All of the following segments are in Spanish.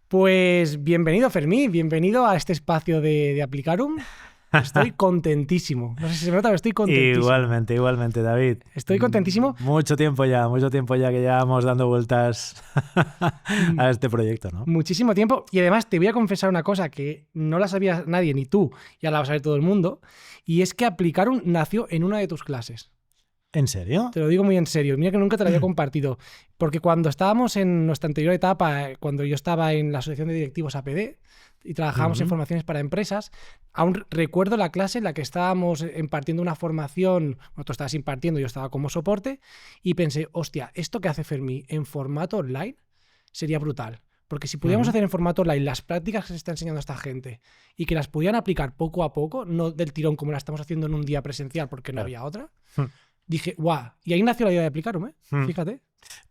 Pues bienvenido, Fermín, bienvenido a este espacio de Aplicarum. Estoy contentísimo. No sé si se me nota, pero estoy contentísimo. Igualmente, David. Estoy contentísimo. Mucho tiempo ya que llevamos dando vueltas mm, a este proyecto, ¿no? Muchísimo tiempo. Y además te voy a confesar una cosa que no la sabía nadie, ni tú, ya la va a saber todo el mundo. Y es que Aplicarum nació en una de tus clases. ¿En serio? Te lo digo muy en serio. Mira que nunca te lo había compartido. Porque cuando estábamos en nuestra anterior etapa, cuando yo estaba en la Asociación de Directivos APD y trabajábamos en formaciones para empresas, aún recuerdo la clase en la que estábamos impartiendo una formación, bueno, tú estabas impartiendo, yo estaba como soporte, y pensé, hostia, esto que hace Fermí en formato online sería brutal. Porque si pudiéramos hacer en formato online las prácticas que se está enseñando a esta gente y que las pudieran aplicar poco a poco, no del tirón como la estamos haciendo en un día presencial porque no había otra, dije, guau, y ahí nació la idea de Aplicarum, fíjate.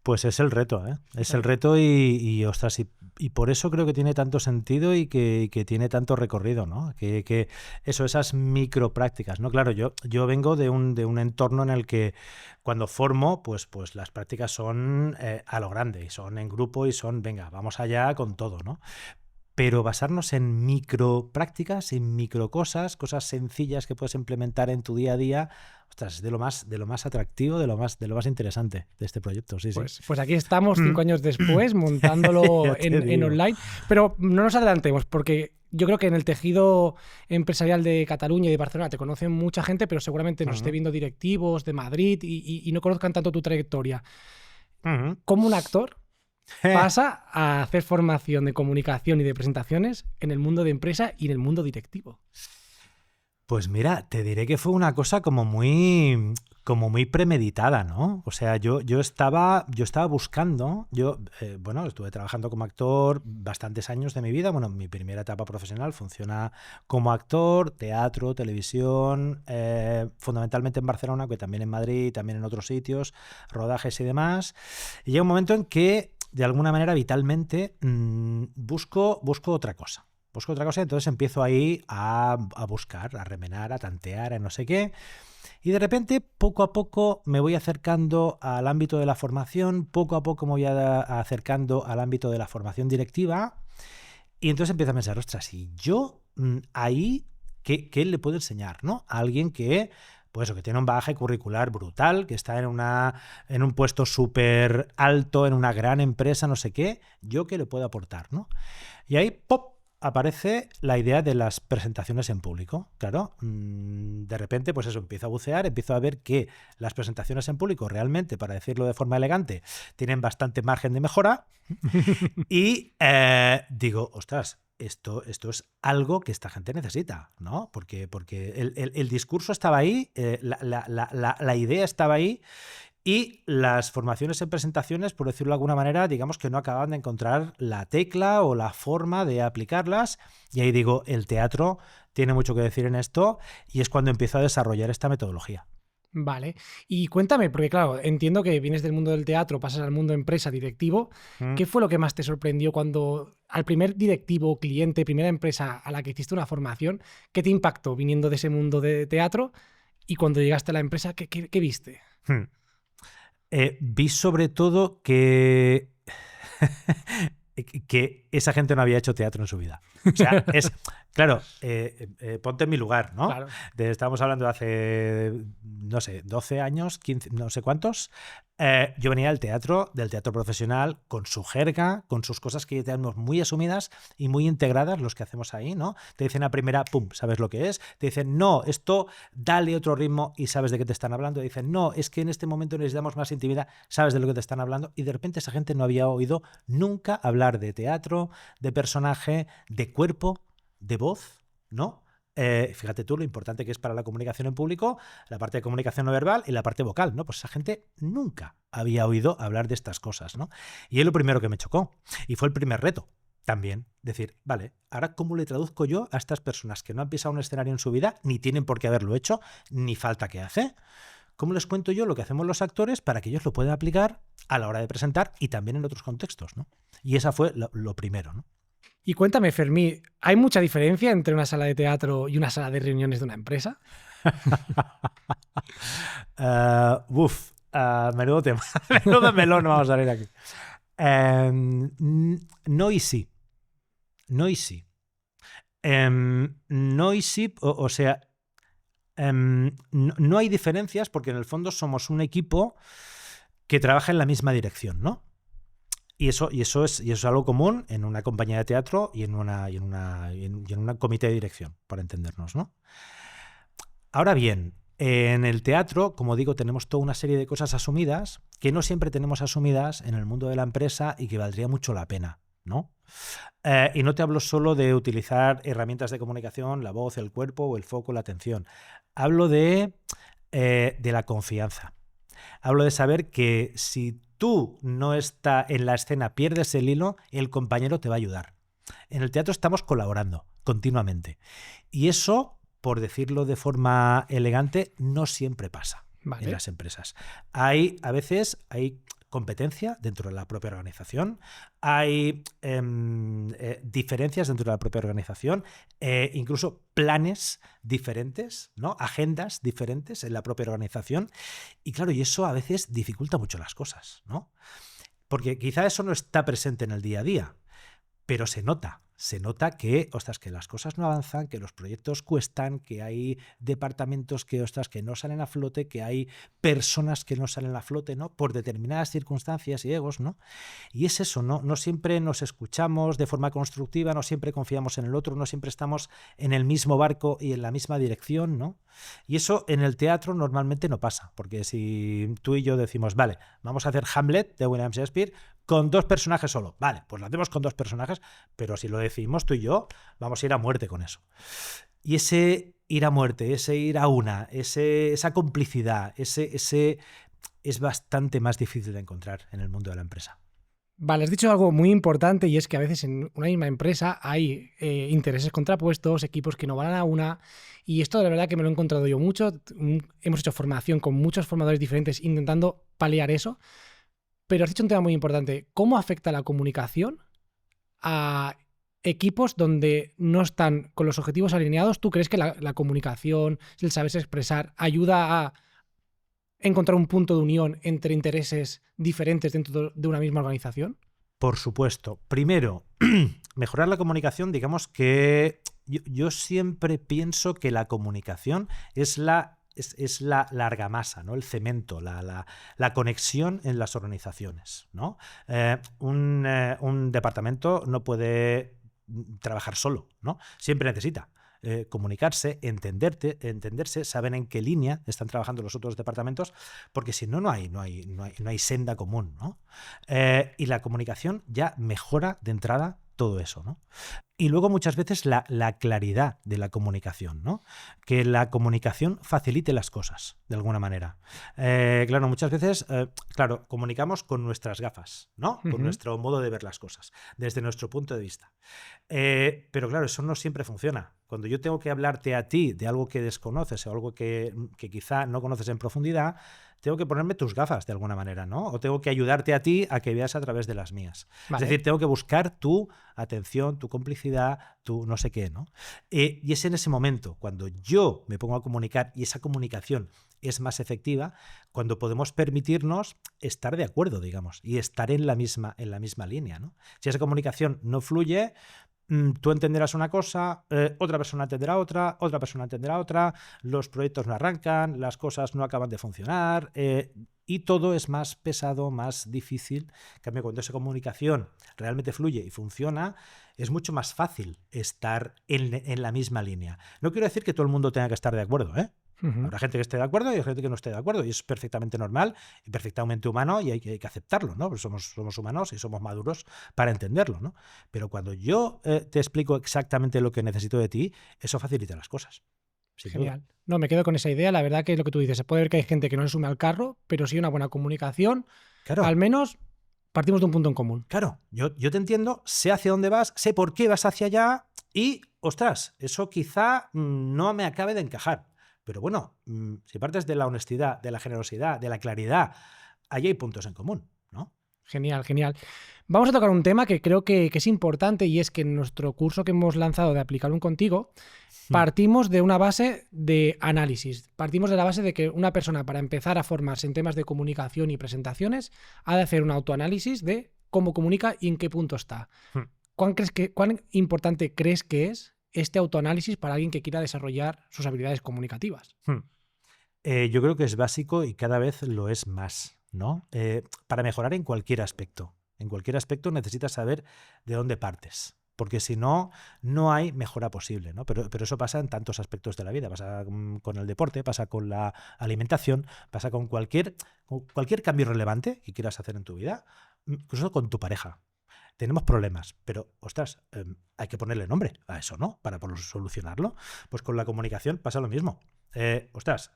Pues es el reto, ¿eh? Es el reto ostras, y por eso creo que tiene tanto sentido y que tiene tanto recorrido, ¿no? Que eso, esas microprácticas, ¿no? Claro, yo vengo de un entorno en el que cuando formo, pues las prácticas son a lo grande, y son en grupo y son, venga, vamos allá con todo, ¿no? Pero basarnos en microprácticas, en microcosas, cosas sencillas que puedes implementar en tu día a día, ostras, es de lo más atractivo, de lo más interesante de este proyecto, sí. Pues aquí estamos 5 años después montándolo en online, pero no nos adelantemos porque yo creo que en el tejido empresarial de Cataluña y de Barcelona te conocen mucha gente, pero seguramente nos esté viendo directivos de Madrid y no conozcan tanto tu trayectoria. ¿Cómo un actor pasa a hacer formación de comunicación y de presentaciones en el mundo de empresa y en el mundo directivo? Pues mira, te diré que fue una cosa como muy premeditada, ¿no? O sea, yo estaba buscando, estuve trabajando como actor bastantes años de mi vida. Bueno, mi primera etapa profesional funciona como actor, teatro, televisión, fundamentalmente en Barcelona, que también en Madrid, también en otros sitios, rodajes y demás. Y llega un momento en que, de alguna manera, vitalmente, busco otra cosa. Entonces empiezo ahí a buscar, a remenar, a tantear, a no sé qué. Y de repente, poco a poco, me voy acercando al ámbito de la formación, poco a poco me voy acercando al ámbito de la formación directiva. Y entonces empiezo a pensar, ostras, y yo ahí, ¿qué le puedo enseñar, ¿no? A alguien que, pues eso, que tiene un bagaje curricular brutal, que está en un puesto súper alto, en una gran empresa, no sé qué, ¿yo qué le puedo aportar, ¿no? Y ahí, ¡pop!, aparece la idea de las presentaciones en público. Claro, de repente, pues eso, empiezo a bucear, empiezo a ver que las presentaciones en público realmente, para decirlo de forma elegante, tienen bastante margen de mejora y digo, ostras, esto es algo que esta gente necesita, ¿no? Porque el discurso estaba ahí, la idea estaba ahí. Y las formaciones en presentaciones, por decirlo de alguna manera, digamos que no acaban de encontrar la tecla o la forma de aplicarlas. Y ahí digo, el teatro tiene mucho que decir en esto, y es cuando empiezo a desarrollar esta metodología. Vale. Y cuéntame, porque claro, entiendo que vienes del mundo del teatro, pasas al mundo empresa, directivo. ¿Qué fue lo que más te sorprendió cuando al primer directivo, cliente, primera empresa a la que hiciste una formación, qué te impactó viniendo de ese mundo de teatro? Y cuando llegaste a la empresa, ¿qué viste? Vi sobre todo que esa gente no había hecho teatro en su vida. O sea, claro, ponte en mi lugar, ¿no? Claro. Estamos hablando de hace, no sé, 12 años, 15, no sé cuántos. Yo venía del teatro profesional, con su jerga, con sus cosas que ya tenemos muy asumidas y muy integradas, los que hacemos ahí, ¿no? Te dicen a primera, pum, sabes lo que es. Te dicen, no, esto, dale otro ritmo y sabes de qué te están hablando. Te dicen, no, es que en este momento necesitamos más intimidad, sabes de lo que te están hablando. Y de repente esa gente no había oído nunca hablar de teatro, de personaje, de cuerpo, de voz, ¿no? Fíjate tú lo importante que es para la comunicación en público la parte de comunicación no verbal y la parte vocal, ¿no? Pues esa gente nunca había oído hablar de estas cosas, ¿no? Y es lo primero que me chocó. Y fue el primer reto también. Decir, vale, ahora ¿cómo le traduzco yo a estas personas que no han pisado un escenario en su vida, ni tienen por qué haberlo hecho, ni falta que hace? ¿Cómo les cuento yo lo que hacemos los actores para que ellos lo puedan aplicar a la hora de presentar y también en otros contextos, ¿no? Y esa fue lo primero, ¿no? Y cuéntame, Fermí, ¿hay mucha diferencia entre una sala de teatro y una sala de reuniones de una empresa? Menudo tema. Menudo melón vamos a salir aquí. No y sí. no y sí. No y sí, o sea, no hay diferencias porque en el fondo somos un equipo que trabaja en la misma dirección, ¿no? Y eso es algo común en una compañía de teatro y en un comité de dirección, para entendernos, ¿no? Ahora bien, en el teatro, como digo, tenemos toda una serie de cosas asumidas que no siempre tenemos asumidas en el mundo de la empresa y que valdría mucho la pena, ¿no? Y no te hablo solo de utilizar herramientas de comunicación, la voz, el cuerpo o el foco, la atención. Hablo de la confianza. Hablo de saber que si tú no estás en la escena, pierdes el hilo, el compañero te va a ayudar. En el teatro estamos colaborando continuamente. Y eso, por decirlo de forma elegante, no siempre pasa en las empresas. A veces hay competencia dentro de la propia organización, hay diferencias dentro de la propia organización, incluso planes diferentes, ¿no? Agendas diferentes en la propia organización, y claro, y eso a veces dificulta mucho las cosas, ¿no? Porque quizá eso no está presente en el día a día, pero se nota que, ostras, que las cosas no avanzan, que los proyectos cuestan, que hay departamentos que, ostras, que no salen a flote, que hay personas que no salen a flote, ¿no? Por determinadas circunstancias y egos, ¿no? Y es eso, ¿no? No siempre nos escuchamos de forma constructiva, no siempre confiamos en el otro, no siempre estamos en el mismo barco y en la misma dirección, ¿no? Y eso en el teatro normalmente no pasa, porque si tú y yo decimos, vale, vamos a hacer Hamlet de William Shakespeare con 2 personajes solo, vale, pues lo hacemos con 2 personajes, pero si lo decidimos tú y yo, vamos a ir a muerte con eso. Y ese ir a muerte, ese ir a una, esa complicidad, ese es bastante más difícil de encontrar en el mundo de la empresa. Vale, has dicho algo muy importante y es que a veces en una misma empresa hay intereses contrapuestos, equipos que no van a una, y esto de verdad que me lo he encontrado yo mucho. Hemos hecho formación con muchos formadores diferentes intentando paliar eso, pero has dicho un tema muy importante. ¿Cómo afecta la comunicación a equipos donde no están con los objetivos alineados? ¿Tú crees que la comunicación, el saberse expresar, ayuda a encontrar un punto de unión entre intereses diferentes dentro de una misma organización? Por supuesto. Primero, mejorar la comunicación, digamos que yo siempre pienso que la comunicación es la argamasa, ¿no? El cemento, la conexión en las organizaciones, ¿no? Un departamento no puede trabajar solo, ¿no? Siempre necesita comunicarse, entenderse, saben en qué línea están trabajando los otros departamentos, porque si no, no hay senda común, ¿no? Y la comunicación ya mejora de entrada todo eso, ¿no? Y luego muchas veces la claridad de la comunicación, ¿no? Que la comunicación facilite las cosas, de alguna manera. Claro, muchas veces, comunicamos con nuestras gafas, ¿no? Con nuestro modo de ver las cosas, desde nuestro punto de vista. Pero claro, eso no siempre funciona. Cuando yo tengo que hablarte a ti de algo que desconoces o algo que quizá no conoces en profundidad, tengo que ponerme tus gafas de alguna manera, ¿no? O tengo que ayudarte a ti a que veas a través de las mías. Vale. Es decir, tengo que buscar tu atención, tu complicidad, tu no sé qué, ¿no? Y es en ese momento, cuando yo me pongo a comunicar y esa comunicación es más efectiva, cuando podemos permitirnos estar de acuerdo, digamos, y estar en la misma línea, ¿no? Si esa comunicación no fluye, tú entenderás una cosa, otra persona entenderá otra persona entenderá otra, los proyectos no arrancan, las cosas no acaban de funcionar, y todo es más pesado, más difícil. En cambio, cuando esa comunicación realmente fluye y funciona, es mucho más fácil estar en la misma línea. No quiero decir que todo el mundo tenga que estar de acuerdo, ¿eh? Habrá gente que esté de acuerdo y hay gente que no esté de acuerdo, y es perfectamente normal y perfectamente humano, y hay que aceptarlo, ¿no? Pues somos humanos y somos maduros para entenderlo, ¿no? Pero cuando yo te explico exactamente lo que necesito de ti, eso facilita las cosas. Genial. Duda. No, me quedo con esa idea. La verdad que es lo que tú dices. Se puede ver que hay gente que no se sume al carro, pero sí una buena comunicación. Claro. Al menos partimos de un punto en común. Claro, yo te entiendo, sé hacia dónde vas, sé por qué vas hacia allá y, ostras, eso quizá no me acabe de encajar. Pero bueno, si partes de la honestidad, de la generosidad, de la claridad, ahí hay puntos en común, ¿no? Genial, genial. Vamos a tocar un tema que creo que es importante, y es que en nuestro curso que hemos lanzado de Aplicar un Contigo, partimos de una base de análisis. Partimos de la base de que una persona, para empezar a formarse en temas de comunicación y presentaciones, ha de hacer un autoanálisis de cómo comunica y en qué punto está. ¿Cuán importante crees que es este autoanálisis para alguien que quiera desarrollar sus habilidades comunicativas? Yo creo que es básico y cada vez lo es más, ¿no? Para mejorar en cualquier aspecto. En cualquier aspecto necesitas saber de dónde partes. Porque si no, no hay mejora posible, ¿no? Pero eso pasa en tantos aspectos de la vida. Pasa con el deporte, pasa con la alimentación, pasa con cualquier cambio relevante que quieras hacer en tu vida, incluso con tu pareja. Tenemos problemas, pero, ostras, hay que ponerle nombre a eso, ¿no? Para solucionarlo. Pues con la comunicación pasa lo mismo. Ostras,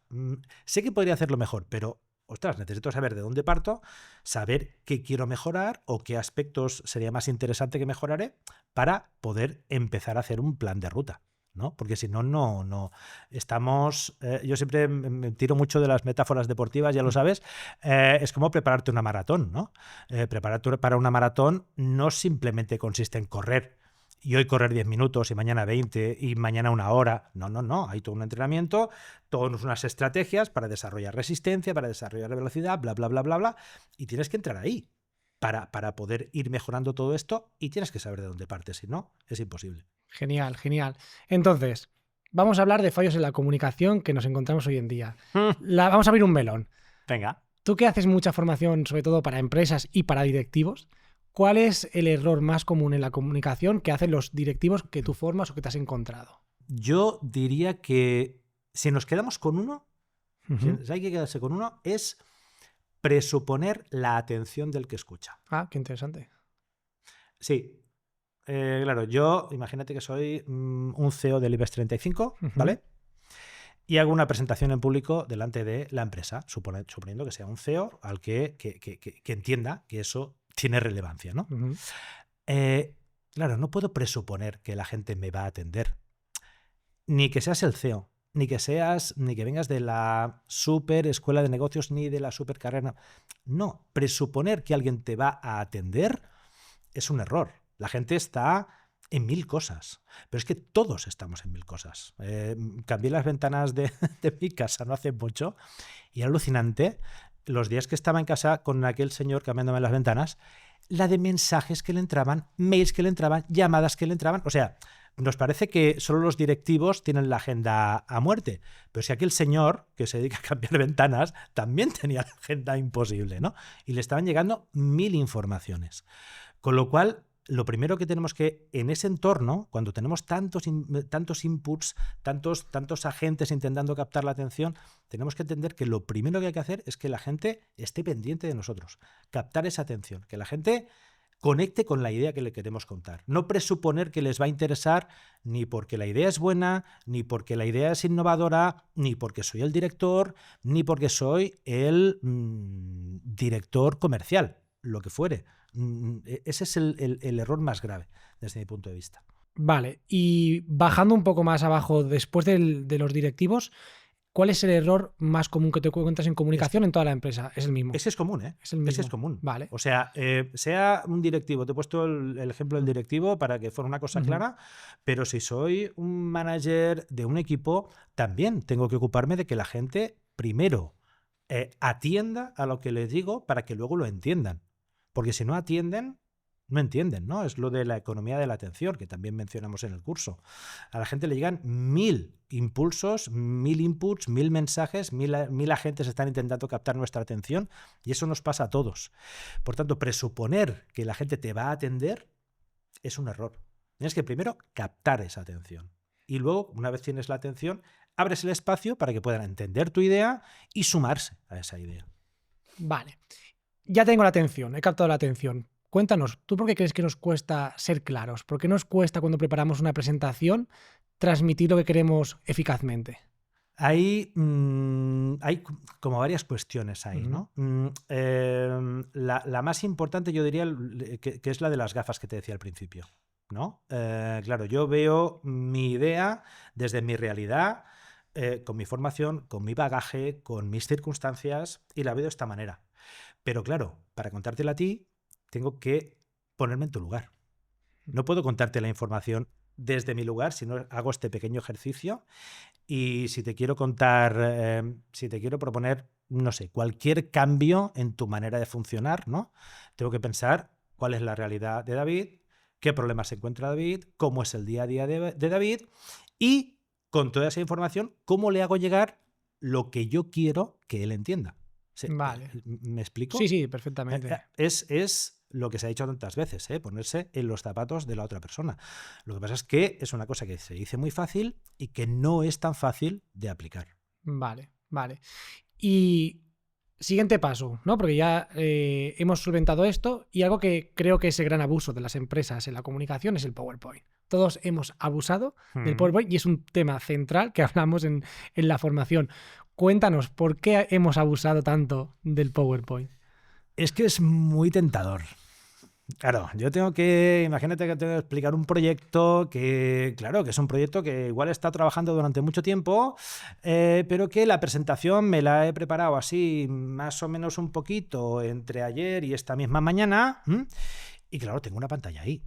sé que podría hacerlo mejor, pero, ostras, necesito saber de dónde parto, saber qué quiero mejorar o qué aspectos sería más interesante que mejoraré para poder empezar a hacer un plan de ruta, ¿no? Porque si no, no estamos... yo siempre me tiro mucho de las metáforas deportivas, ya lo sabes. Es como prepararte una maratón, ¿no? Prepararte para una maratón no simplemente consiste en correr y hoy correr 10 minutos y mañana 20 y mañana 1 hora. No. Hay todo un entrenamiento, todas unas estrategias para desarrollar resistencia, para desarrollar velocidad, bla, bla, bla, bla, bla. Y tienes que entrar ahí para poder ir mejorando todo esto y tienes que saber de dónde partes. Si no, es imposible. Genial, genial. Entonces, vamos a hablar de fallos en la comunicación que nos encontramos hoy en día. Vamos a abrir un melón. Venga. Tú que haces mucha formación, sobre todo para empresas y para directivos, ¿cuál es el error más común en la comunicación que hacen los directivos que tú formas o que te has encontrado? Yo diría que si nos quedamos con uno, si hay que quedarse con uno, es presuponer la atención del que escucha. Ah, qué interesante. Sí. Claro, yo imagínate que soy un CEO del IBEX 35, ¿vale? Y hago una presentación en público delante de la empresa, suponiendo que sea un CEO al que entienda que eso tiene relevancia, ¿no? Claro, no puedo presuponer que la gente me va a atender. Ni que seas el CEO, ni que vengas de la super escuela de negocios, ni de la super carrera. No, presuponer que alguien te va a atender es un error. La gente está en 1000 cosas, pero es que todos estamos en 1000 cosas. Cambié las ventanas de mi casa no hace mucho y era alucinante los días que estaba en casa con aquel señor cambiándome las ventanas, la de mensajes que le entraban, mails que le entraban, llamadas que le entraban. O sea, nos parece que solo los directivos tienen la agenda a muerte, pero si aquel señor que se dedica a cambiar ventanas también tenía la agenda imposible, ¿no? Y le estaban llegando 1000 informaciones. Con lo cual, lo primero que tenemos que, en ese entorno, cuando tenemos tantos inputs, tantos agentes intentando captar la atención, tenemos que entender que lo primero que hay que hacer es que la gente esté pendiente de nosotros, captar esa atención, que la gente conecte con la idea que le queremos contar. No presuponer que les va a interesar ni porque la idea es buena, ni porque la idea es innovadora, ni porque soy el director, ni porque soy el director comercial, lo que fuere. Ese es el error más grave desde mi punto de vista. Vale, y bajando un poco más abajo, después de los directivos, ¿cuál es el error más común que te encuentras en comunicación en toda la empresa? Es el mismo. Ese es común, ¿eh? Es el mismo. Ese es común. Vale. O sea, sea un directivo, te he puesto el ejemplo del directivo para que fuera una cosa clara, pero si soy un manager de un equipo, también tengo que ocuparme de que la gente primero atienda a lo que les digo para que luego lo entiendan. Porque si no atienden, no entienden, ¿no? Es lo de la economía de la atención, que también mencionamos en el curso. A la gente le llegan 1000 impulsos, 1000 inputs, 1000 mensajes, 1000 agentes están intentando captar nuestra atención y eso nos pasa a todos. Por tanto, presuponer que la gente te va a atender es un error. Tienes que primero captar esa atención. Y luego, una vez tienes la atención, abres el espacio para que puedan entender tu idea y sumarse a esa idea. Vale. Ya tengo la atención, he captado la atención. Cuéntanos, ¿tú por qué crees que nos cuesta ser claros? ¿Por qué nos cuesta cuando preparamos una presentación transmitir lo que queremos eficazmente? Hay como varias cuestiones ahí, ¿no? La más importante yo diría que es la de las gafas que te decía al principio, ¿no? Claro, yo veo mi idea desde mi realidad, con mi formación, con mi bagaje, con mis circunstancias y la veo de esta manera. Pero claro, para contártela a ti, tengo que ponerme en tu lugar. No puedo contarte la información desde mi lugar si no hago este pequeño ejercicio. Y si te quiero contar, si te quiero proponer, no sé, cualquier cambio en tu manera de funcionar, ¿no? Tengo que pensar cuál es la realidad de David, qué problemas se encuentra David, cómo es el día a día de David y con toda esa información, cómo le hago llegar lo que yo quiero que él entienda. Vale. ¿Me explico? Sí, perfectamente. Es lo que se ha dicho tantas veces, ponerse en los zapatos de la otra persona. Lo que pasa es que es una cosa que se dice muy fácil y que no es tan fácil de aplicar. Vale. Y siguiente paso, ¿no? Porque ya hemos solventado esto y algo que creo que es el gran abuso de las empresas en la comunicación es el PowerPoint. Todos hemos abusado del PowerPoint y es un tema central que hablamos en la formación. Cuéntanos, ¿por qué hemos abusado tanto del PowerPoint? Es que es muy tentador. Claro, imagínate que tengo que explicar un proyecto que, claro, que es un proyecto que igual he estado trabajando durante mucho tiempo, pero que la presentación me la he preparado así más o menos un poquito entre ayer y esta misma mañana, y claro, tengo una pantalla ahí.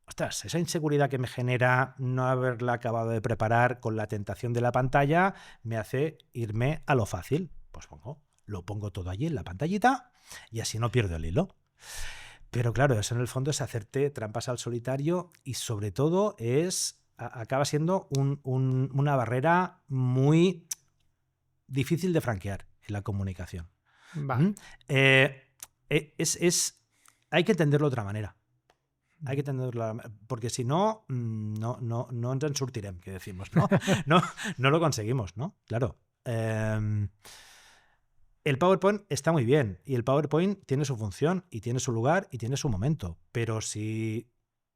Ostras, esa inseguridad que me genera no haberla acabado de preparar con la tentación de la pantalla me hace irme a lo fácil. Pues lo pongo todo allí en la pantallita y así no pierdo el hilo. Pero claro, eso en el fondo es hacerte trampas al solitario y sobre todo acaba siendo una barrera muy difícil de franquear en la comunicación. Vale. Hay que entenderlo de otra manera. Hay que entenderlo, porque si no, no ens en sortirem, que decimos, ¿no? No lo conseguimos, ¿no? Claro. El PowerPoint está muy bien y el PowerPoint tiene su función y tiene su lugar y tiene su momento, pero si,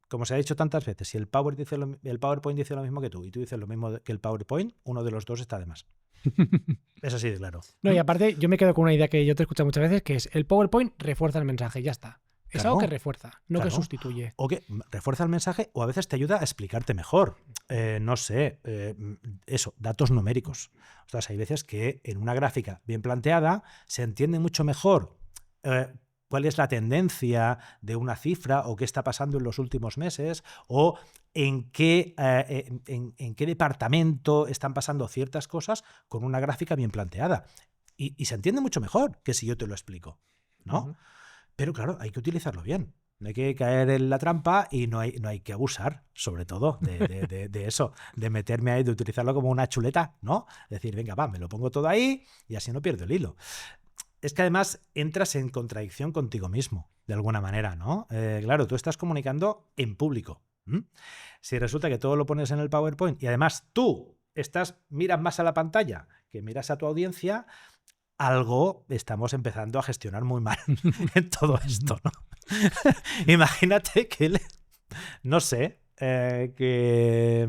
como se ha dicho tantas veces, si el PowerPoint dice lo mismo que tú y tú dices lo mismo que el PowerPoint, uno de los dos está de más. Es así de claro. No, y aparte yo me quedo con una idea que yo te he escuchado muchas veces, que es el PowerPoint refuerza el mensaje, ya está. Es algo que refuerza, no que sustituye. O que refuerza el mensaje o a veces te ayuda a explicarte mejor. No sé, datos numéricos. O sea, hay veces que en una gráfica bien planteada se entiende mucho mejor cuál es la tendencia de una cifra o qué está pasando en los últimos meses o en qué departamento están pasando ciertas cosas con una gráfica bien planteada. Y se entiende mucho mejor que si yo te lo explico, ¿no? Uh-huh. Pero claro, hay que utilizarlo bien. No hay que caer en la trampa y no hay que abusar, sobre todo, de eso, de meterme ahí, de utilizarlo como una chuleta, ¿no? Es decir, venga, me lo pongo todo ahí y así no pierdo el hilo. Es que además entras en contradicción contigo mismo, de alguna manera, ¿no? Claro, tú estás comunicando en público. Si resulta que todo lo pones en el PowerPoint y además tú miras más a la pantalla que miras a tu audiencia, algo estamos empezando a gestionar muy mal en todo esto, ¿no? Imagínate que, no sé, que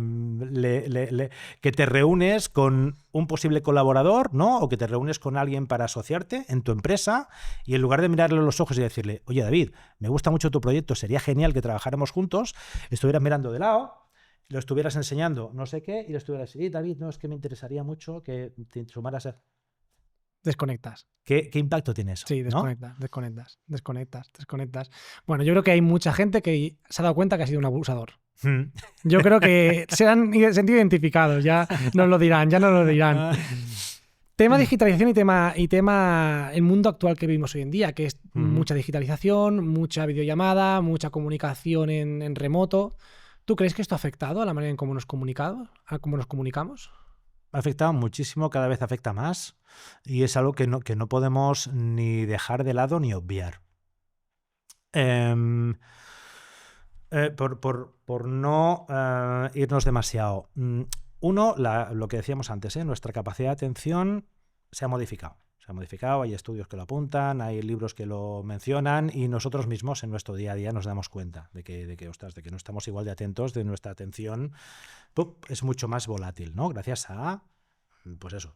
te reúnes con un posible colaborador, ¿no? O que te reúnes con alguien para asociarte en tu empresa y en lugar de mirarle a los ojos y decirle, oye, David, me gusta mucho tu proyecto, sería genial que trabajáramos juntos, estuvieras mirando de lado, lo estuvieras enseñando no sé qué y le estuvieras, David, no, es que me interesaría mucho que te sumaras a... Desconectas. ¿Qué impacto tiene eso? Sí, desconectas. Bueno, yo creo que hay mucha gente que se ha dado cuenta que ha sido un abusador. Yo creo que se han sentido identificados, ya nos lo dirán. Tema digitalización y tema el mundo actual que vivimos hoy en día, que es mucha digitalización, mucha videollamada, mucha comunicación en remoto. ¿Tú crees que esto ha afectado a la manera en cómo nos comunicamos? Ha afectado muchísimo, cada vez afecta más y es algo que no podemos ni dejar de lado ni obviar. Por no irnos demasiado. Uno, lo que decíamos antes, nuestra capacidad de atención se ha modificado. Hay estudios que lo apuntan, hay libros que lo mencionan y nosotros mismos en nuestro día a día nos damos cuenta de que no estamos igual de atentos, de nuestra atención es mucho más volátil, ¿no? Gracias a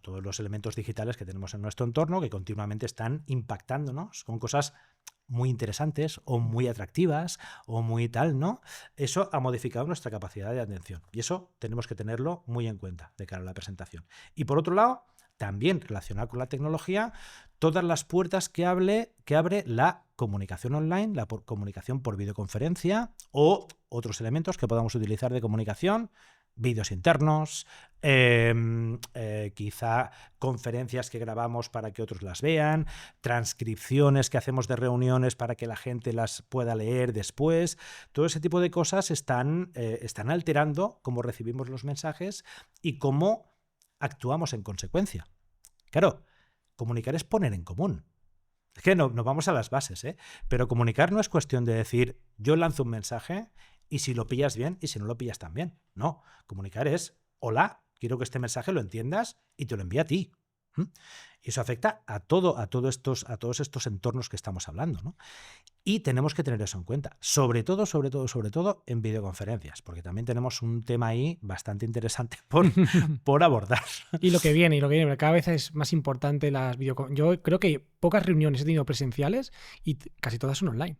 todos los elementos digitales que tenemos en nuestro entorno que continuamente están impactándonos con cosas muy interesantes o muy atractivas o muy tal, ¿no? Eso ha modificado nuestra capacidad de atención y eso tenemos que tenerlo muy en cuenta de cara a la presentación. Y por otro lado, también relacionado con la tecnología, todas las puertas que abre la comunicación online, la comunicación por videoconferencia o otros elementos que podamos utilizar de comunicación, vídeos internos, quizá conferencias que grabamos para que otros las vean, transcripciones que hacemos de reuniones para que la gente las pueda leer después. Todo ese tipo de cosas están alterando cómo recibimos los mensajes y cómo actuamos en consecuencia. Claro, comunicar es poner en común. Es que nos vamos a las bases, ¿eh? Pero comunicar no es cuestión de decir yo lanzo un mensaje y si lo pillas bien y si no lo pillas también. No, comunicar es hola, quiero que este mensaje lo entiendas y te lo envío a ti. Y eso afecta a todos estos entornos que estamos hablando, ¿no? Y tenemos que tener eso en cuenta, sobre todo en videoconferencias, porque también tenemos un tema ahí bastante interesante por abordar. Y lo que viene, porque cada vez es más importante las videoconferencias. Yo creo que pocas reuniones he tenido presenciales y casi todas son online.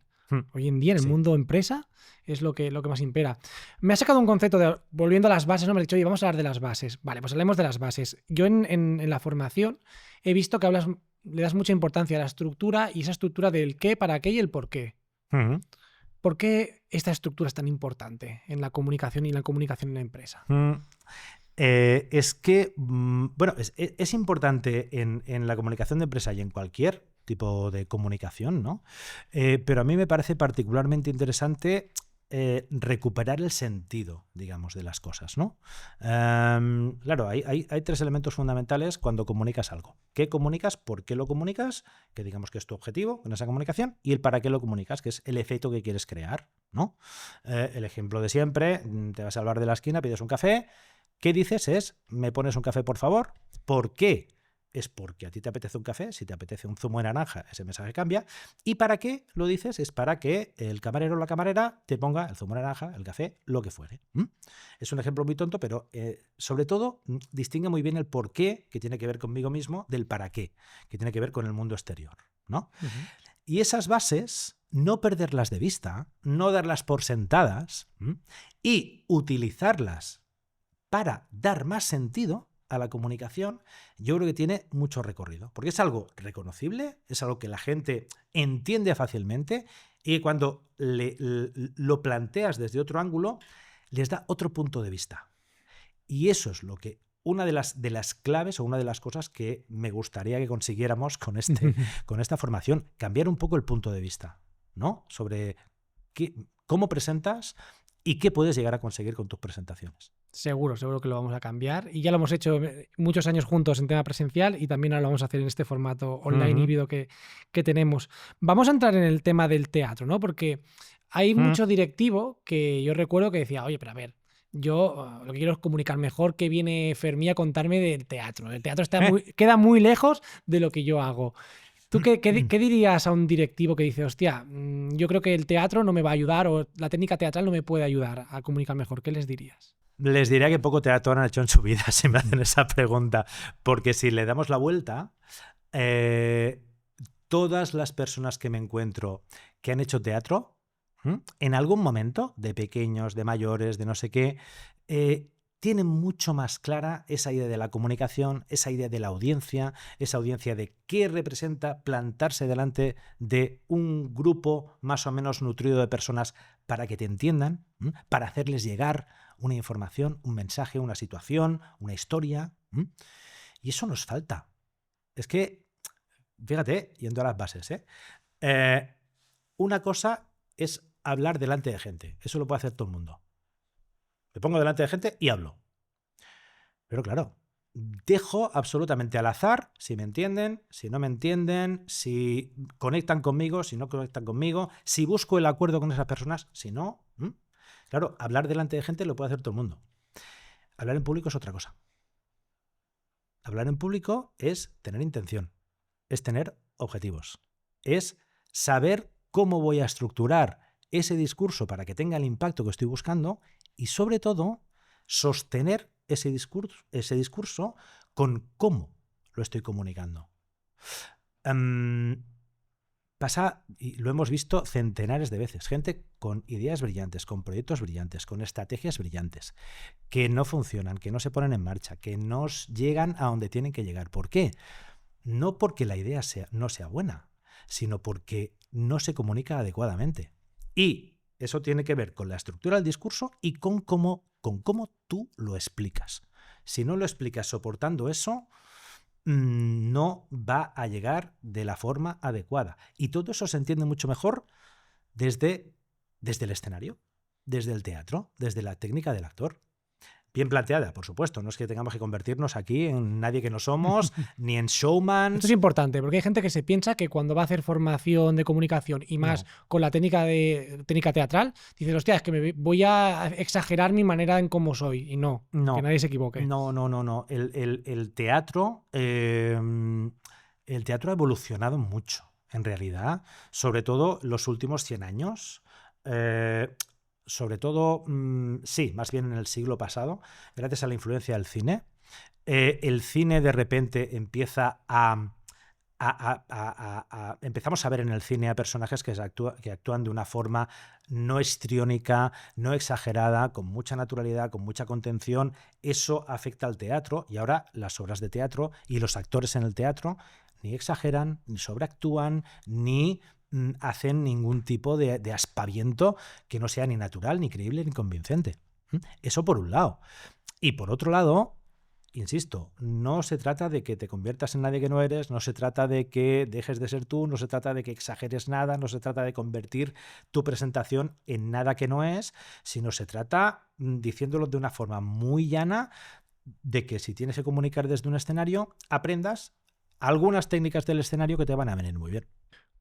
Hoy en día, en el mundo empresa, es lo que más impera. Me ha sacado un concepto de, volviendo a las bases, ¿no? Me ha dicho, oye, vamos a hablar de las bases. Vale, pues hablemos de las bases. Yo en la formación he visto que le das mucha importancia a la estructura y esa estructura del qué, para qué y el por qué. ¿Por qué esta estructura es tan importante en la comunicación y la comunicación en la empresa? Es que, bueno, es importante en la comunicación de empresa y en cualquier tipo de comunicación, ¿no? Pero a mí me parece particularmente interesante recuperar el sentido, digamos, de las cosas, ¿no? Claro, hay tres elementos fundamentales cuando comunicas algo. ¿Qué comunicas? ¿Por qué lo comunicas? Que digamos que es tu objetivo en esa comunicación. Y el para qué lo comunicas, que es el efecto que quieres crear, ¿no? El ejemplo de siempre, te vas al bar de la esquina, pides un café. ¿Qué dices? Es, ¿me pones un café, por favor? ¿Por qué? Es porque a ti te apetece un café. Si te apetece un zumo de naranja, ese mensaje cambia. ¿Y para qué lo dices? Es para que el camarero o la camarera te ponga el zumo de naranja, el café, lo que fuere. Es un ejemplo muy tonto, pero sobre todo distingue muy bien el por qué, que tiene que ver conmigo mismo, del para qué, que tiene que ver con el mundo exterior, ¿no? Y esas bases, no perderlas de vista, no darlas por sentadas y utilizarlas para dar más sentido a la comunicación, yo creo que tiene mucho recorrido, porque es algo reconocible, es algo que la gente entiende fácilmente y cuando lo planteas desde otro ángulo, les da otro punto de vista. Y eso es lo que una de las claves o una de las cosas que me gustaría que consiguiéramos con esta formación, cambiar un poco el punto de vista, ¿no? Sobre cómo presentas y qué puedes llegar a conseguir con tus presentaciones. Seguro que lo vamos a cambiar y ya lo hemos hecho muchos años juntos en tema presencial y también ahora lo vamos a hacer en este formato online híbrido que tenemos. Vamos a entrar en el tema del teatro, ¿no? Porque hay mucho directivo que yo recuerdo que decía, oye, pero a ver, yo lo que quiero es comunicar mejor, que viene Fermí a contarme del teatro. El teatro queda muy lejos de lo que yo hago. ¿Tú qué dirías a un directivo que dice, hostia, yo creo que el teatro no me va a ayudar o la técnica teatral no me puede ayudar a comunicar mejor? ¿Qué les dirías? Les diría que poco teatro han hecho en su vida si me hacen esa pregunta, porque si le damos la vuelta, todas las personas que me encuentro que han hecho teatro, en algún momento, de pequeños, de mayores, de no sé qué, tienen mucho más clara esa idea de la comunicación, esa idea de la audiencia, esa audiencia de qué representa plantarse delante de un grupo más o menos nutrido de personas para que te entiendan, para hacerles llegar una información, un mensaje, una situación, una historia. Y eso nos falta. Es que, fíjate, yendo a las bases, una cosa es hablar delante de gente. Eso lo puede hacer todo el mundo. Me pongo delante de gente y hablo. Pero claro, dejo absolutamente al azar si me entienden, si no me entienden, si conectan conmigo, si no conectan conmigo, si busco el acuerdo con esas personas, si no. Claro, hablar delante de gente lo puede hacer todo el mundo. Hablar en público es otra cosa. Hablar en público es tener intención, es tener objetivos, es saber cómo voy a estructurar ese discurso para que tenga el impacto que estoy buscando y, sobre todo, sostener ese discurso con cómo lo estoy comunicando. Pasa, y lo hemos visto centenares de veces, gente con ideas brillantes, con proyectos brillantes, con estrategias brillantes, que no funcionan, que no se ponen en marcha, que no llegan a donde tienen que llegar. ¿Por qué? No porque la idea no sea buena, sino porque no se comunica adecuadamente. Y eso tiene que ver con la estructura del discurso y con cómo con cómo tú lo explicas. Si no lo explicas soportando eso, no va a llegar de la forma adecuada. Y todo eso se entiende mucho mejor desde el escenario, desde el teatro, desde la técnica del actor. Bien planteada, por supuesto. No es que tengamos que convertirnos aquí en nadie que no somos, ni en showmans. Esto es importante, porque hay gente que se piensa que cuando va a hacer formación de comunicación y más con la técnica teatral, dices, hostia, es que me voy a exagerar mi manera en cómo soy. Y no, que nadie se equivoque. No. El teatro ha evolucionado mucho, en realidad. Sobre todo los últimos 100 años. Sobre todo, sí, más bien en el siglo pasado, gracias a la influencia del cine. El cine de repente empieza empezamos a ver en el cine a personajes que actúan de una forma no histriónica, no exagerada, con mucha naturalidad, con mucha contención. Eso afecta al teatro, y ahora las obras de teatro y los actores en el teatro ni exageran, ni sobreactúan, ni hacen ningún tipo de aspaviento que no sea ni natural, ni creíble, ni convincente. Eso por un lado. Y por otro lado, insisto, no se trata de que te conviertas en nadie que no eres, no se trata de que dejes de ser tú, no se trata de que exageres nada, no se trata de convertir tu presentación en nada que no es, sino se trata, diciéndolo de una forma muy llana, de que si tienes que comunicar desde un escenario, aprendas algunas técnicas del escenario que te van a venir muy bien.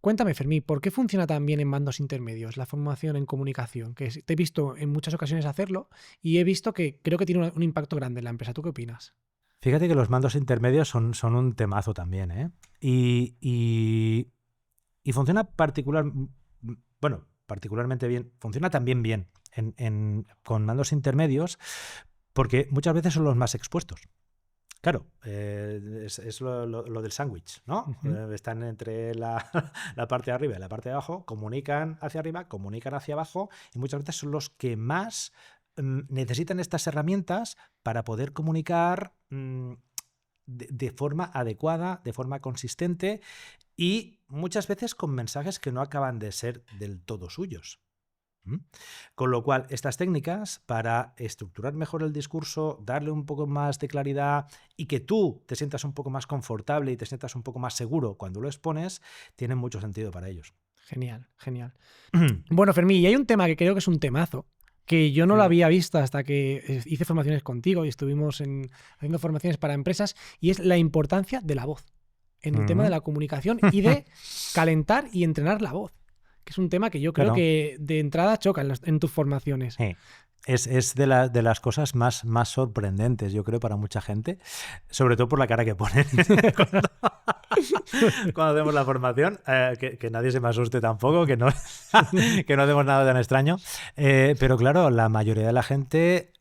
Cuéntame, Fermín, ¿por qué funciona tan bien en mandos intermedios la formación en comunicación? Que te he visto en muchas ocasiones hacerlo y he visto que creo que tiene un impacto grande en la empresa. ¿Tú qué opinas? Fíjate que los mandos intermedios son un temazo también, ¿eh? Y funciona particularmente bien. Funciona también bien con mandos intermedios porque muchas veces son los más expuestos. Claro, es lo del sándwich, ¿no? Uh-huh. Están entre la parte de arriba y la parte de abajo, comunican hacia arriba, comunican hacia abajo, y muchas veces son los que más necesitan estas herramientas para poder comunicar de forma adecuada, de forma consistente, y muchas veces con mensajes que no acaban de ser del todo suyos. Con lo cual, estas técnicas para estructurar mejor el discurso, darle un poco más de claridad y que tú te sientas un poco más confortable y te sientas un poco más seguro cuando lo expones, tienen mucho sentido para ellos. Genial, genial. Bueno, Fermín, y hay un tema que creo que es un temazo, que yo no lo había visto hasta que hice formaciones contigo y estuvimos haciendo formaciones para empresas, y es la importancia de la voz en el tema de la comunicación y de calentar y entrenar la voz, que es un tema que yo creo que de entrada choca en tus formaciones. Sí. Es de las cosas más sorprendentes, yo creo, para mucha gente, sobre todo por la cara que ponen cuando hacemos la formación, que nadie se me asuste tampoco, que no hacemos nada tan extraño, pero claro, la mayoría de la gente,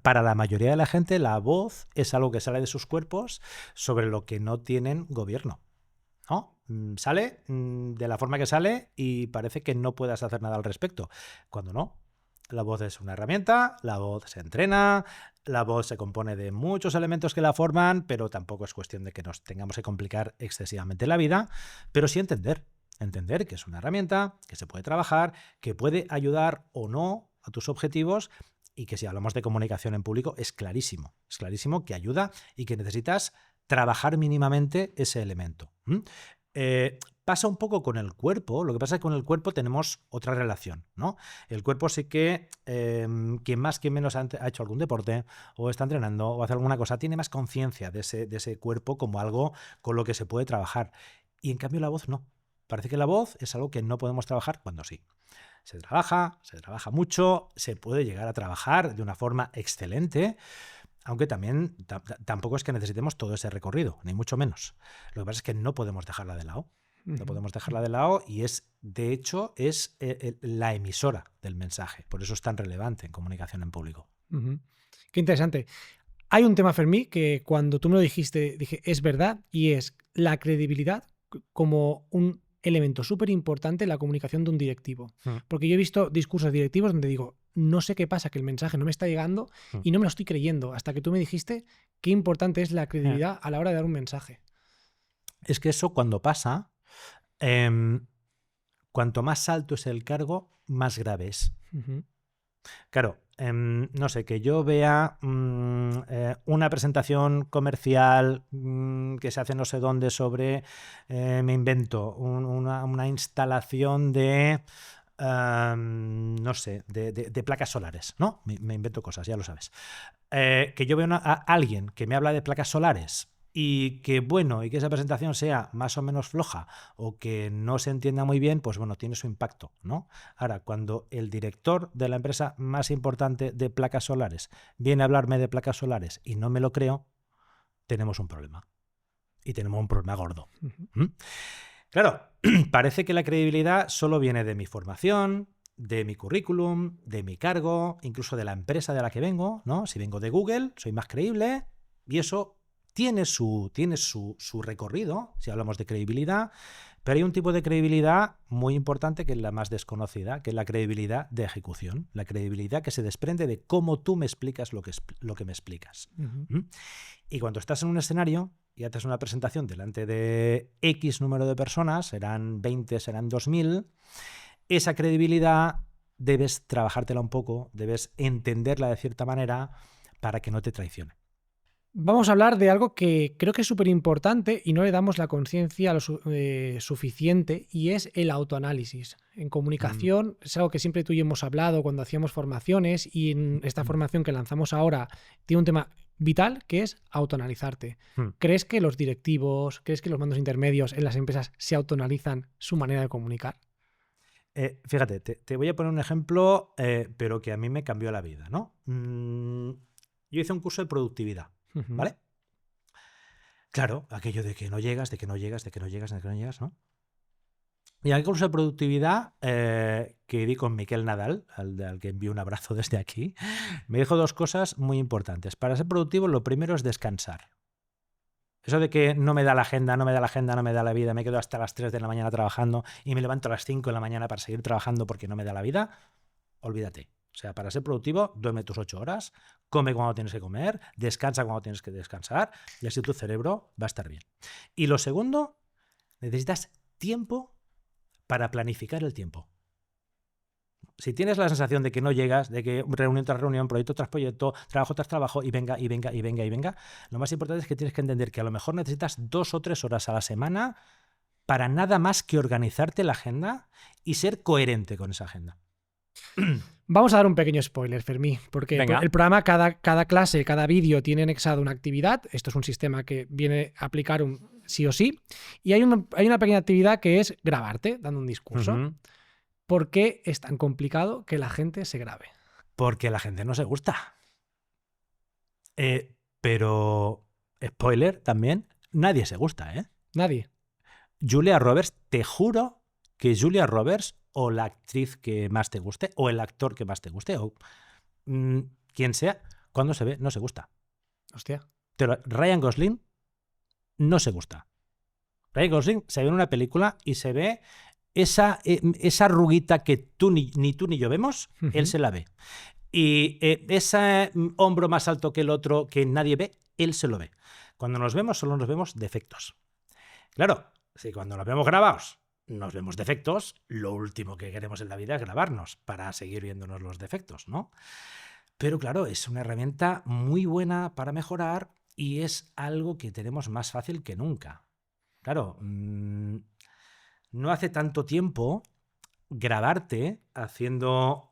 para la mayoría de la gente, la voz es algo que sale de sus cuerpos sobre lo que no tienen gobierno, ¿no? Sale de la forma que sale y parece que no puedas hacer nada al respecto, cuando no. La voz es una herramienta, la voz se entrena, la voz se compone de muchos elementos que la forman, pero tampoco es cuestión de que nos tengamos que complicar excesivamente la vida, pero sí entender que es una herramienta, que se puede trabajar, que puede ayudar o no a tus objetivos, y que si hablamos de comunicación en público es clarísimo que ayuda y que necesitas trabajar mínimamente ese elemento. Pasa un poco con el cuerpo. Lo que pasa es que con el cuerpo tenemos otra relación, ¿no? El cuerpo sí que quien más, quien menos ha hecho algún deporte o está entrenando o hace alguna cosa, tiene más conciencia de ese cuerpo como algo con lo que se puede trabajar. Y en cambio la voz no. Parece que la voz es algo que no podemos trabajar cuando sí. Se trabaja mucho, se puede llegar a trabajar de una forma excelente, aunque también tampoco es que necesitemos todo ese recorrido, ni mucho menos. Lo que pasa es que no podemos dejarla de lado. No podemos dejarla de lado y de hecho, es la emisora del mensaje. Por eso es tan relevante en comunicación en público. Qué interesante. Hay un tema, Fermín, que cuando tú me lo dijiste, dije, es verdad, y es la credibilidad como un elemento súper importante en la comunicación de un directivo. Porque yo he visto discursos directivos donde digo, no sé qué pasa, que el mensaje no me está llegando y no me lo estoy creyendo, hasta que tú me dijiste qué importante es la credibilidad a la hora de dar un mensaje. Es que eso cuando pasa, cuanto más alto es el cargo, más grave es. Claro, no sé, que yo vea una presentación comercial que se hace no sé dónde sobre, me invento, una instalación de, no sé, de placas solares, ¿no? Me invento cosas, ya lo sabes. Que yo vea a alguien que me habla de placas solares y que, bueno, y que esa presentación sea más o menos floja o que no se entienda muy bien, pues bueno, tiene su impacto, ¿no? Ahora, cuando el director de la empresa más importante de placas solares viene a hablarme de placas solares y no me lo creo, tenemos un problema. Y tenemos un problema gordo. ¿Mm? Claro, parece que la credibilidad solo viene de mi formación, de mi currículum, de mi cargo, incluso de la empresa de la que vengo, ¿no? Si vengo de Google, soy más creíble y eso tiene su recorrido, si hablamos de credibilidad, pero hay un tipo de credibilidad muy importante que es la más desconocida, que es la credibilidad de ejecución, la credibilidad que se desprende de cómo tú me explicas lo que me explicas. ¿Mm? Y cuando estás en un escenario y haces una presentación delante de X número de personas, serán 20, serán 2000, esa credibilidad debes trabajártela un poco, debes entenderla de cierta manera para que no te traicione. Vamos a hablar de algo que creo que es súper importante y no le damos la conciencia suficiente, y es el autoanálisis. En comunicación es algo que siempre tú y yo hemos hablado cuando hacíamos formaciones, y en esta formación que lanzamos ahora tiene un tema vital que es autoanalizarte. ¿Crees que los directivos, crees que los mandos intermedios en las empresas se autoanalizan su manera de comunicar? Fíjate, te voy a poner un ejemplo, pero que a mí me cambió la vida, ¿no? Yo hice un curso de productividad, ¿vale? Claro, aquello de que no llegas, de que no llegas, de que no llegas, de que no llegas, ¿no? Y en el curso de productividad que di con Miquel Nadal, al que envío un abrazo desde aquí, me dijo dos cosas muy importantes. Para ser productivo, lo primero es descansar. Eso de que no me da la agenda, no me da la agenda, no me da la vida, me quedo hasta las 3 de la mañana trabajando y me levanto a las 5 de la mañana para seguir trabajando porque no me da la vida, olvídate. O sea, para ser productivo, duerme tus 8 horas, come cuando tienes que comer, descansa cuando tienes que descansar y así tu cerebro va a estar bien. Y lo segundo, necesitas tiempo para planificar el tiempo. Si tienes la sensación de que no llegas, de que reunión tras reunión, proyecto tras proyecto, trabajo tras trabajo, y venga, lo más importante es que tienes que entender que a lo mejor necesitas 2 o 3 horas a la semana para nada más que organizarte la agenda y ser coherente con esa agenda. Vamos a dar un pequeño spoiler, Fermín, porque Venga. el programa, cada clase, cada vídeo tiene anexado una actividad. Esto es un sistema que viene a aplicar sí o sí. Y hay una pequeña actividad que es grabarte dando un discurso. ¿Por qué es tan complicado que la gente se grabe? Porque la gente no se gusta. Pero, spoiler también, nadie se gusta, ¿eh? Nadie. Julia Roberts, te juro que Julia Roberts, o la actriz que más te guste, o el actor que más te guste, o quien sea, cuando se ve, no se gusta. Hostia. Ryan Gosling no se gusta. Ryan Gosling se ve en una película y se ve esa arruguita que ni tú ni yo vemos, él se la ve. Y ese hombro más alto que el otro que nadie ve, él se lo ve. Cuando nos vemos, solo nos vemos defectos. Claro, si cuando nos vemos grabados nos vemos defectos, lo último que queremos en la vida es grabarnos para seguir viéndonos los defectos, ¿no? Pero claro, es una herramienta muy buena para mejorar y es algo que tenemos más fácil que nunca. Claro, no hace tanto tiempo grabarte haciendo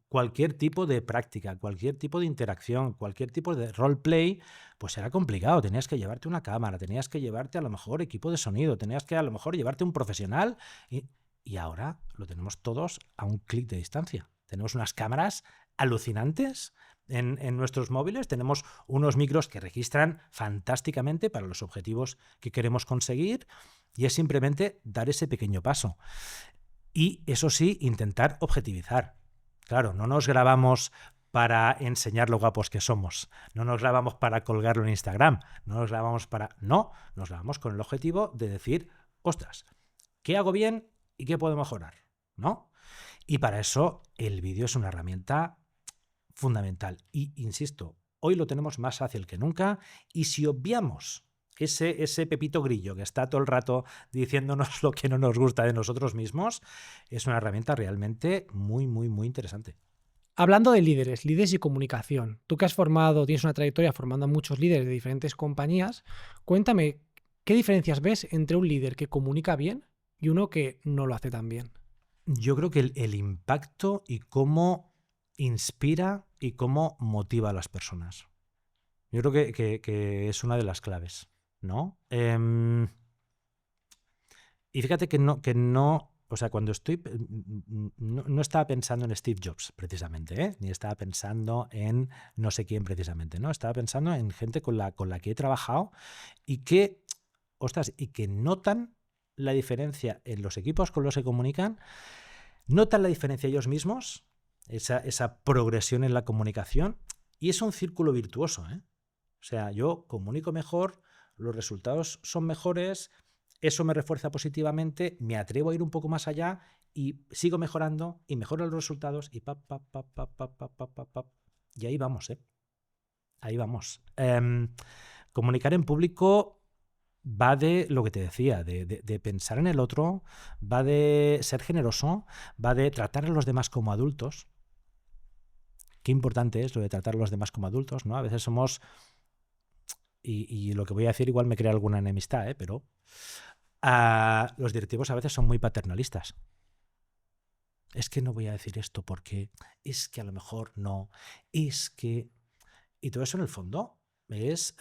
cualquier tipo de práctica, cualquier tipo de interacción, cualquier tipo de roleplay, pues era complicado. Tenías que llevarte una cámara, tenías que llevarte a lo mejor equipo de sonido, tenías que a lo mejor llevarte un profesional y ahora lo tenemos todos a un clic de distancia. Tenemos unas cámaras alucinantes en nuestros móviles, tenemos unos micros que registran fantásticamente para los objetivos que queremos conseguir y es simplemente dar ese pequeño paso. Y eso sí, intentar objetivizar. Claro, no nos grabamos para enseñar lo guapos que somos. No nos grabamos para colgarlo en Instagram. No nos grabamos No, nos grabamos con el objetivo de decir, ostras, ¿qué hago bien y qué puedo mejorar? ¿No? Y para eso el vídeo es una herramienta fundamental. Y, insisto, hoy lo tenemos más fácil que nunca y si obviamos ese Pepito Grillo que está todo el rato diciéndonos lo que no nos gusta de nosotros mismos, es una herramienta realmente muy, muy, muy interesante. Hablando de líderes y comunicación, tú que has tienes una trayectoria formando a muchos líderes de diferentes compañías, cuéntame, ¿qué diferencias ves entre un líder que comunica bien y uno que no lo hace tan bien? Yo creo que el impacto y cómo inspira y cómo motiva a las personas. Yo creo que es una de las claves, ¿no? Y fíjate que no, o sea, cuando no estaba pensando en Steve Jobs, precisamente, ¿eh? Ni estaba pensando en no sé quién, precisamente, ¿no? Estaba pensando en gente con la que he trabajado y que, ostras, y que notan la diferencia en los equipos con los que comunican, notan la diferencia ellos mismos, esa progresión en la comunicación, y es un círculo virtuoso, ¿eh? O sea, yo comunico mejor, los resultados son mejores, eso me refuerza positivamente, me atrevo a ir un poco más allá y sigo mejorando y mejoro los resultados y y ahí vamos, ¿eh? Ahí vamos. Comunicar en público va de lo que te decía, de pensar en el otro, va de ser generoso, va de tratar a los demás como adultos. Qué importante es lo de tratar a los demás como adultos, ¿no? A veces somos... Y lo que voy a decir igual me crea alguna enemistad, ¿eh? Pero los directivos a veces son muy paternalistas. Es que no voy a decir esto porque es que a lo mejor no, es que... Y todo eso en el fondo es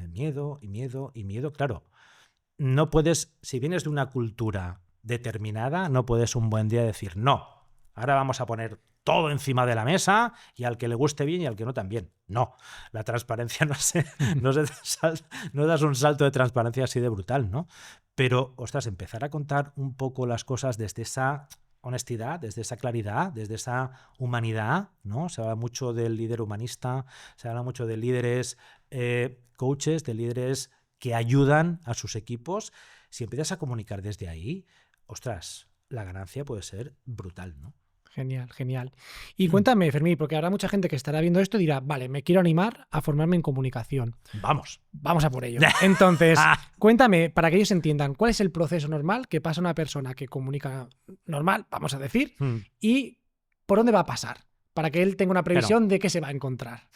miedo y miedo y miedo. Claro, no puedes, si vienes de una cultura determinada, no puedes un buen día decir, no, ahora vamos a poner todo encima de la mesa y al que le guste bien y al que no también. No, la transparencia no das un salto de transparencia así de brutal, ¿no? Pero, ostras, empezar a contar un poco las cosas desde esa honestidad, desde esa claridad, desde esa humanidad, ¿no? Se habla mucho del líder humanista, se habla mucho de líderes coaches, de líderes que ayudan a sus equipos. Si empiezas a comunicar desde ahí, ostras, la ganancia puede ser brutal, ¿no? Genial, genial. Y cuéntame, Fermín, porque habrá mucha gente que estará viendo esto y dirá, vale, me quiero animar a formarme en comunicación. Vamos. Vamos a por ello. Entonces, cuéntame, para que ellos entiendan, ¿cuál es el proceso normal que pasa una persona que comunica normal, vamos a decir, y por dónde va a pasar? Para que él tenga una previsión de qué se va a encontrar.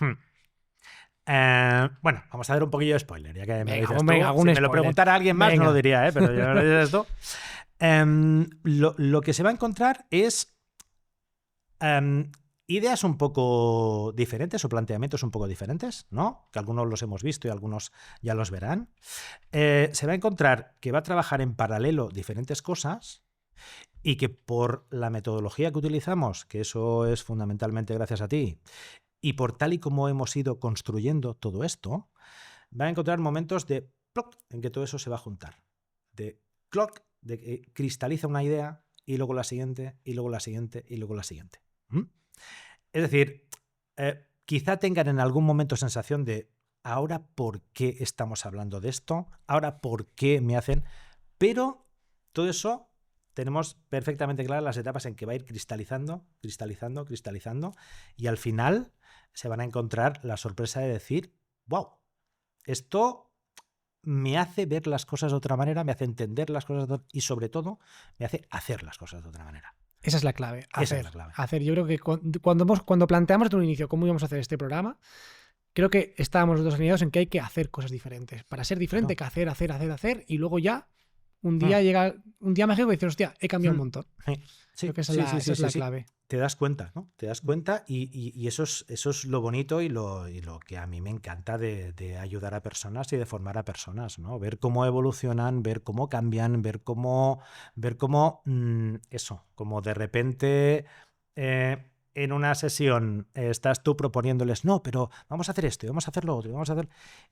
Bueno, vamos a dar un poquillo de spoiler, ya que me lo dices tú. Venga, Si me lo preguntara alguien más, no lo diría, ¿eh? Pero ya lo dices tú. Lo que se va a encontrar es ideas un poco diferentes o planteamientos un poco diferentes, ¿no? Que algunos los hemos visto y algunos ya los verán. Se va a encontrar que va a trabajar en paralelo diferentes cosas y que por la metodología que utilizamos, que eso es fundamentalmente gracias a ti, y por tal y como hemos ido construyendo todo esto, va a encontrar momentos de ploc en que todo eso se va a juntar. De clock, de que cristaliza una idea y luego la siguiente, y luego la siguiente, y luego la siguiente. Es decir, quizá tengan en algún momento sensación de ahora por qué estamos hablando de esto, ahora por qué me hacen, pero todo eso tenemos perfectamente claras las etapas en que va a ir cristalizando, cristalizando, cristalizando, y al final se van a encontrar la sorpresa de decir, wow, esto me hace ver las cosas de otra manera, me hace entender las cosas y sobre todo me hace hacer las cosas de otra manera. Esa es la clave. Esa es la clave. Hacer. Yo creo que cuando planteamos desde un inicio cómo íbamos a hacer este programa, creo que estábamos los dos alineados en que hay que hacer cosas diferentes. Para ser diferente, hay que hacer, y luego ya un día llega un día mágico y dices, hostia, he cambiado un montón. Sí, creo que esa es la clave. Te das cuenta, ¿no? Te das cuenta y eso es lo bonito y lo que a mí me encanta de ayudar a personas y de formar a personas, ¿no? Ver cómo evolucionan, ver cómo cambian, ver cómo eso, como de repente en una sesión estás tú proponiéndoles, no, pero vamos a hacer esto y vamos a hacer lo otro y vamos a hacer...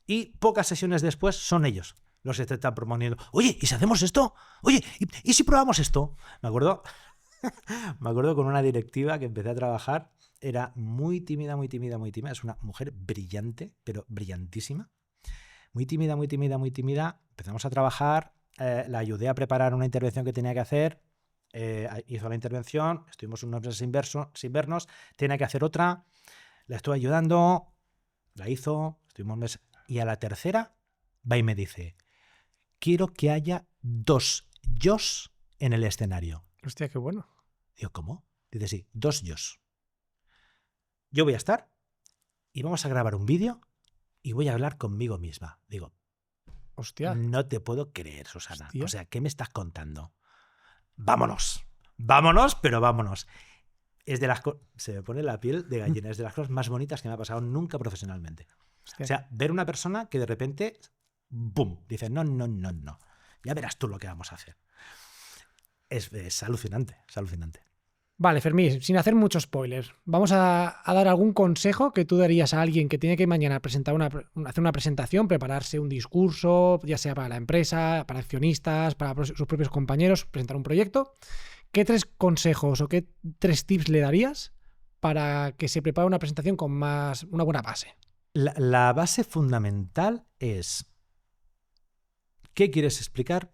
Y pocas sesiones después son ellos los que te están proponiendo, oye, ¿y si hacemos esto? Oye, ¿y si probamos esto? Me acuerdo con una directiva que empecé a trabajar, era muy tímida, es una mujer brillante, pero brillantísima, muy tímida, empezamos a trabajar, la ayudé a preparar una intervención que tenía que hacer, hizo la intervención, estuvimos unos meses sin vernos, tenía que hacer otra, la estuve ayudando, la hizo, estuvimos meses, y a la tercera va y me dice, quiero que haya 2 yos en el escenario. Hostia, qué bueno. Digo, ¿cómo? Dice, sí, 2 yos. yo voy a estar y vamos a grabar un vídeo y voy a hablar conmigo misma. Digo, Hostia. no te puedo creer, Susana. Hostia. O sea, ¿qué me estás contando? Vámonos. Vámonos, pero vámonos. Es de las se me pone la piel de gallina. Es de las cosas más bonitas que me ha pasado nunca profesionalmente. Hostia. O sea, ver una persona que de repente, ¡bum!, dice, no. Ya verás tú lo que vamos a hacer. Es alucinante, es alucinante. Vale, Fermín, sin hacer mucho spoilers, vamos a dar algún consejo que tú darías a alguien que tiene que mañana hacer una presentación, prepararse un discurso, ya sea para la empresa, para accionistas, para sus propios compañeros, presentar un proyecto. ¿Qué 3 consejos o qué 3 tips le darías para que se prepare una presentación con una buena base? La base fundamental es ¿qué quieres explicar?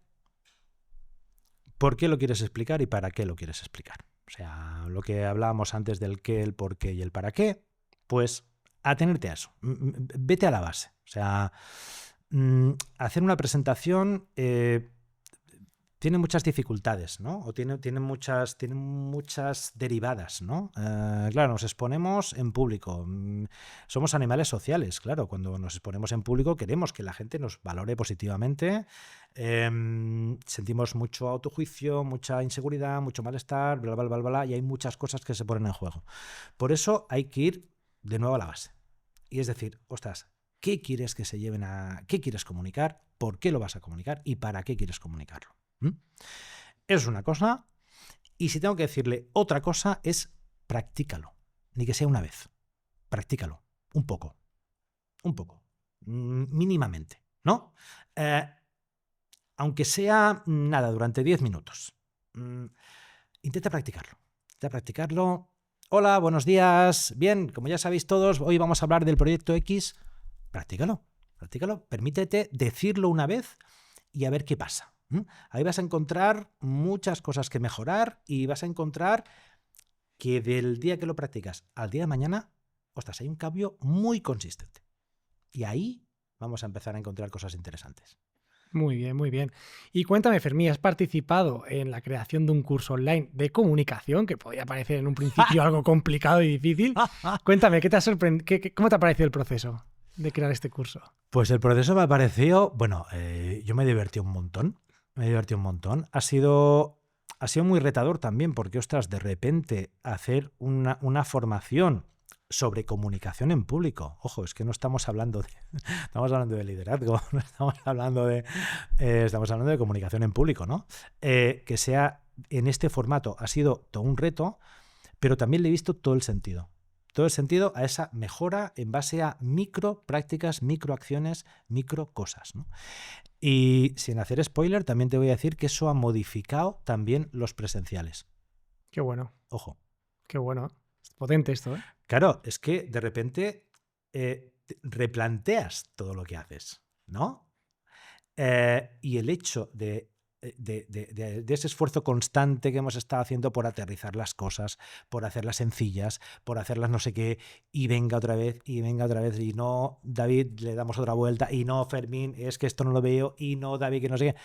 ¿Por qué lo quieres explicar y para qué lo quieres explicar? O sea, lo que hablábamos antes del qué, el por qué y el para qué, pues atenerte a eso. Vete a la base. O sea, hacer una presentación tiene muchas dificultades, ¿no? O tiene muchas derivadas, ¿no? Claro, nos exponemos en público. Somos animales sociales, claro. Cuando nos exponemos en público queremos que la gente nos valore positivamente. Sentimos mucho autojuicio, mucha inseguridad, mucho malestar, bla, bla, bla, bla, bla, y hay muchas cosas que se ponen en juego. Por eso hay que ir de nuevo a la base. Y es decir, ostras, ¿qué quieres que se lleven a... ¿Qué quieres comunicar? ¿Por qué lo vas a comunicar? ¿Y para qué quieres comunicarlo? Eso es una cosa. Y si tengo que decirle otra cosa es practícalo. Ni que sea una vez. Practícalo. Un poco. Mínimamente, ¿no? Aunque sea nada, durante 10 minutos. Intenta practicarlo. Hola, buenos días. Bien, como ya sabéis todos, hoy vamos a hablar del proyecto X. Practícalo. Permítete decirlo una vez y a ver qué pasa. Ahí vas a encontrar muchas cosas que mejorar y vas a encontrar que del día que lo practicas al día de mañana, ostras, hay un cambio muy consistente. Y ahí vamos a empezar a encontrar cosas interesantes. Muy bien, muy bien. Y cuéntame, Fermín, ¿has participado en la creación de un curso online de comunicación que podía parecer en un principio algo complicado y difícil? Cuéntame, ¿qué te ha sorprendido? ¿Cómo te ha parecido el proceso de crear este curso? Pues el proceso me ha parecido, bueno, yo me divertí un montón. Ha sido muy retador también porque, ostras, de repente hacer una formación sobre comunicación en público. Ojo, es que no estamos hablando de liderazgo, no estamos hablando de comunicación en público, ¿no? Que sea en este formato ha sido todo un reto, pero también le he visto todo el sentido. Todo el sentido a esa mejora en base a micro prácticas, micro acciones, micro cosas, ¿no? Y sin hacer spoiler, también te voy a decir que eso ha modificado también los presenciales. Qué bueno. Ojo. Qué bueno. Es potente esto, ¿eh? Claro, es que de repente replanteas todo lo que haces, ¿no? Y el hecho de ese esfuerzo constante que hemos estado haciendo por aterrizar las cosas, por hacerlas sencillas, por hacerlas no sé qué, y venga otra vez, y no, David, le damos otra vuelta, y no, Fermín, es que esto no lo veo, y no, David, que no sé qué.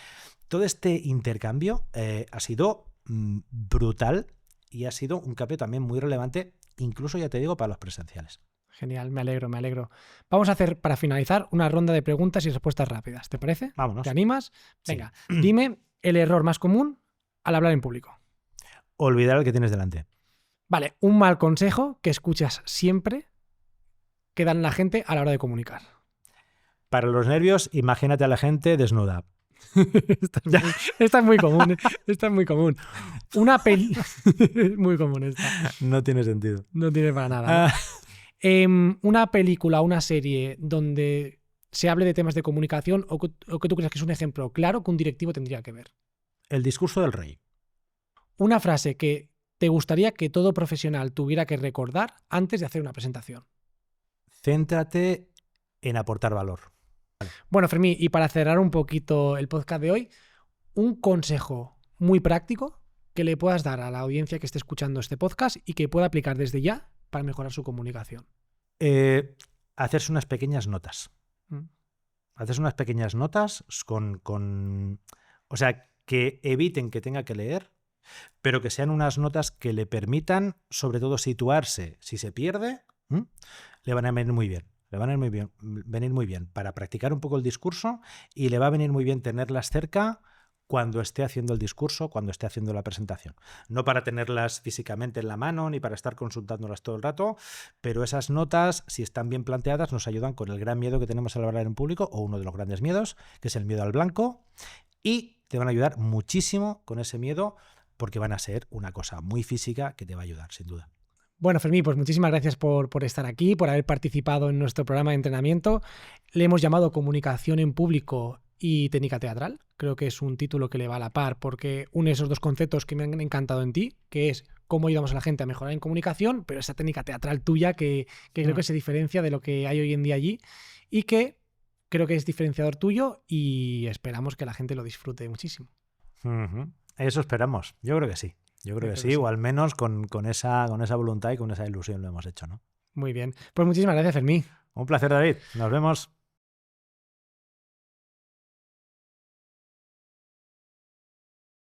Todo este intercambio ha sido brutal y ha sido un cambio también muy relevante, incluso, ya te digo, para los presenciales. Genial, me alegro. Vamos a hacer, para finalizar, una ronda de preguntas y respuestas rápidas. ¿Te parece? Vámonos. ¿Te animas? Sí. Venga, dime el error más común al hablar en público. Olvidar al que tienes delante. Vale, un mal consejo que escuchas siempre que dan la gente a la hora de comunicar. Para los nervios, imagínate a la gente desnuda. Esta es muy común. Esta es muy común. Una peli... muy común esta. No tiene sentido. No tiene para nada, ¿no? Una película, una serie donde se hable de temas de comunicación o que tú creas que es un ejemplo claro que un directivo tendría que ver. El discurso del rey. Una frase que te gustaría que todo profesional tuviera que recordar antes de hacer una presentación. Céntrate en aportar valor. Bueno, Fermín, y para cerrar un poquito el podcast de hoy, un consejo muy práctico que le puedas dar a la audiencia que esté escuchando este podcast y que pueda aplicar desde ya para mejorar su comunicación. Hacerse unas pequeñas notas. Hacerse unas pequeñas notas o sea, que eviten que tenga que leer, pero que sean unas notas que le permitan, sobre todo, situarse si se pierde, le van a venir muy bien. Le van a venir muy bien para practicar un poco el discurso y le va a venir muy bien tenerlas cerca cuando esté haciendo el discurso, cuando esté haciendo la presentación. No para tenerlas físicamente en la mano ni para estar consultándolas todo el rato, pero esas notas, si están bien planteadas, nos ayudan con el gran miedo que tenemos al hablar en público, o uno de los grandes miedos, que es el miedo al blanco, y te van a ayudar muchísimo con ese miedo porque van a ser una cosa muy física que te va a ayudar, sin duda. Bueno, Fermín, pues muchísimas gracias por estar aquí, por haber participado en nuestro programa de entrenamiento. Le hemos llamado Comunicación en Público y Técnica Teatral. Creo que es un título que le va a la par porque une esos dos conceptos que me han encantado en ti, que es cómo ayudamos a la gente a mejorar en comunicación, pero esa técnica teatral tuya que creo que se diferencia de lo que hay hoy en día allí y que creo que es diferenciador tuyo y esperamos que la gente lo disfrute muchísimo. Eso esperamos. Yo creo que sí. Yo creo que sí, o al menos con esa voluntad y con esa ilusión lo hemos hecho, ¿no? Muy bien. Pues muchísimas gracias, Fermín. Un placer, David. Nos vemos.